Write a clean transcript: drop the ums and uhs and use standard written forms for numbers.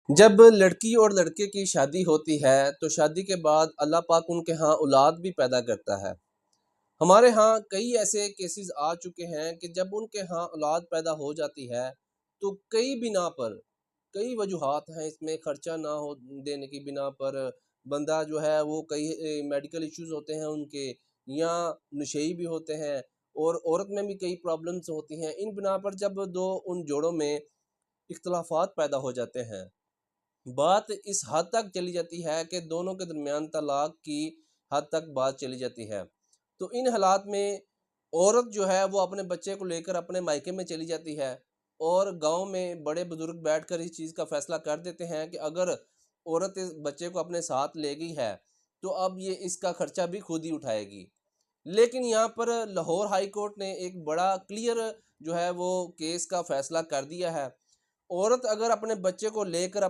जब लड़की और लड़के की शादी होती है तो शादी के बाद अल्लाह पाक उनके यहाँ औलाद भी पैदा करता है। हमारे यहाँ कई ऐसे केसेस आ चुके हैं कि जब उनके यहाँ औलाद पैदा हो जाती है तो कई बिना पर कई वजूहात हैं इसमें, खर्चा ना हो देने की बिना पर बंदा जो है वो कई मेडिकल इश्यूज होते हैं उनके, या नशेई भी होते हैं, और औरत में भी कई प्रॉब्लम्स होती हैं। इन बिना पर जब दो उन जोड़ों में इख्तलाफात पैदा हो जाते हैं, बात इस हद तक चली जाती है कि दोनों के दरमियान तलाक की हद तक बात चली जाती है। तो इन हालात में औरत जो है वो अपने बच्चे को लेकर अपने मायके में चली जाती है, और गांव में बड़े बुजुर्ग बैठकर इस चीज़ का फैसला कर देते हैं कि अगर औरत इस बच्चे को अपने साथ ले गई है तो अब ये इसका खर्चा भी खुद ही उठाएगी। लेकिन यहाँ पर लाहौर हाई कोर्ट ने एक बड़ा क्लियर जो है वो केस का फैसला कर दिया है। औरत अगर अपने बच्चे को लेकर